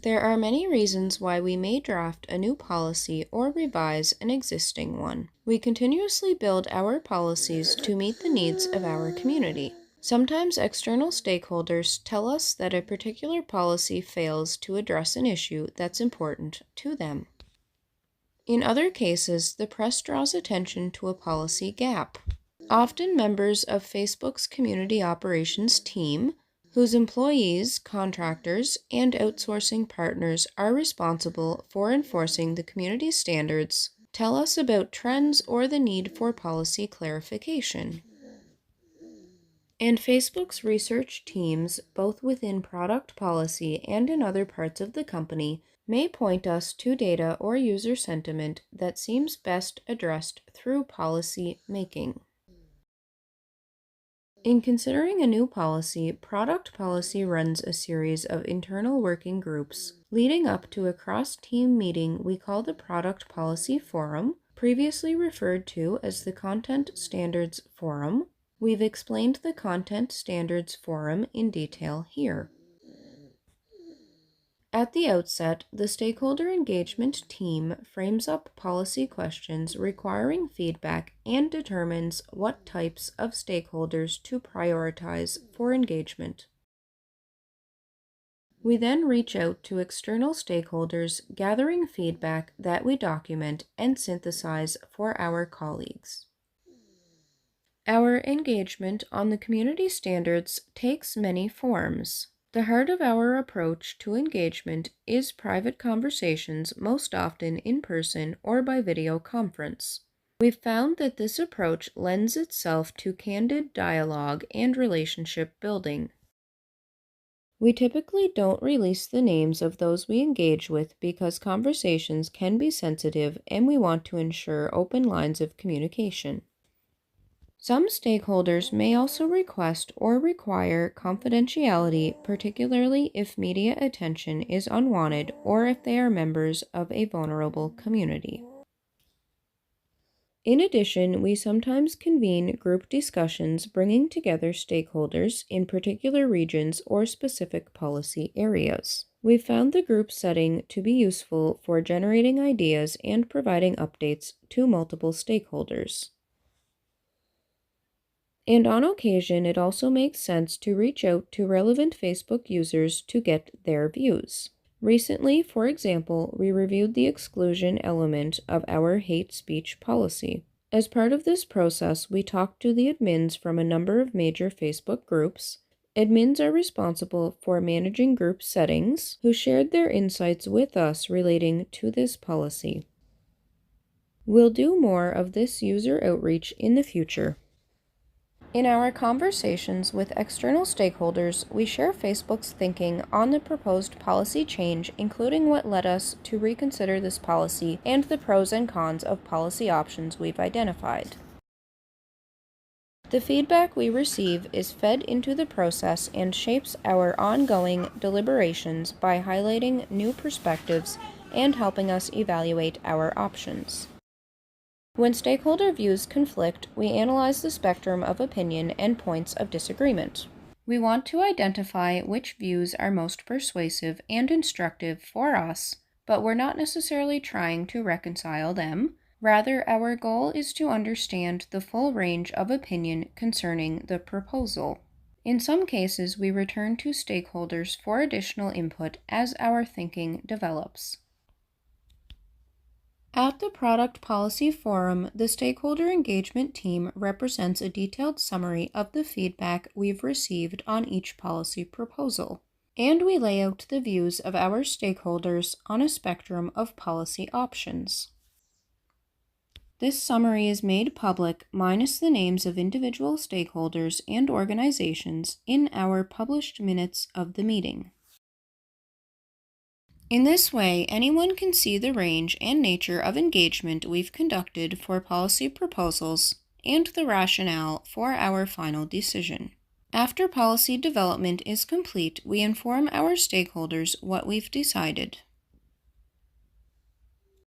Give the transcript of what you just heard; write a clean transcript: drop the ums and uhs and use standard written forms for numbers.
There are many reasons why we may draft a new policy or revise an existing one. We continuously build our policies to meet the needs of our community. Sometimes external stakeholders tell us that a particular policy fails to address an issue that's important to them. In other cases, the press draws attention to a policy gap. Often members of Facebook's community operations team, whose employees, contractors, and outsourcing partners are responsible for enforcing the community standards, tell us about trends or the need for policy clarification. And Facebook's research teams, both within product policy and in other parts of the company, may point us to data or user sentiment that seems best addressed through policy making. In considering a new policy, product policy runs a series of internal working groups, leading up to a cross-team meeting we call the Product Policy Forum, previously referred to as the Content Standards Forum. We've explained the Content Standards Forum in detail here. At the outset, the stakeholder engagement team frames up policy questions requiring feedback and determines what types of stakeholders to prioritize for engagement. We then reach out to external stakeholders, gathering feedback that we document and synthesize for our colleagues. Our engagement on the community standards takes many forms. The heart of our approach to engagement is private conversations, most often in person or by video conference. We've found that this approach lends itself to candid dialogue and relationship building. We typically don't release the names of those we engage with because conversations can be sensitive and we want to ensure open lines of communication. Some stakeholders may also request or require confidentiality, particularly if media attention is unwanted or if they are members of a vulnerable community. In addition, we sometimes convene group discussions bringing together stakeholders in particular regions or specific policy areas. We've found the group setting to be useful for generating ideas and providing updates to multiple stakeholders. And on occasion, it also makes sense to reach out to relevant Facebook users to get their views. Recently, for example, we reviewed the exclusion element of our hate speech policy. As part of this process, we talked to the admins from a number of major Facebook groups. Admins are responsible for managing group settings, who shared their insights with us relating to this policy. We'll do more of this user outreach in the future. In our conversations with external stakeholders, we share Facebook's thinking on the proposed policy change, including what led us to reconsider this policy and the pros and cons of policy options we've identified. The feedback we receive is fed into the process and shapes our ongoing deliberations by highlighting new perspectives and helping us evaluate our options. When stakeholder views conflict, we analyze the spectrum of opinion and points of disagreement. We want to identify which views are most persuasive and instructive for us, but we're not necessarily trying to reconcile them. Rather, our goal is to understand the full range of opinion concerning the proposal. In some cases, we return to stakeholders for additional input as our thinking develops. At the Product Policy Forum, the stakeholder engagement team represents a detailed summary of the feedback we've received on each policy proposal, and we lay out the views of our stakeholders on a spectrum of policy options. This summary is made public, minus the names of individual stakeholders and organizations, in our published minutes of the meeting. In this way, anyone can see the range and nature of engagement we've conducted for policy proposals and the rationale for our final decision. After policy development is complete, we inform our stakeholders what we've decided.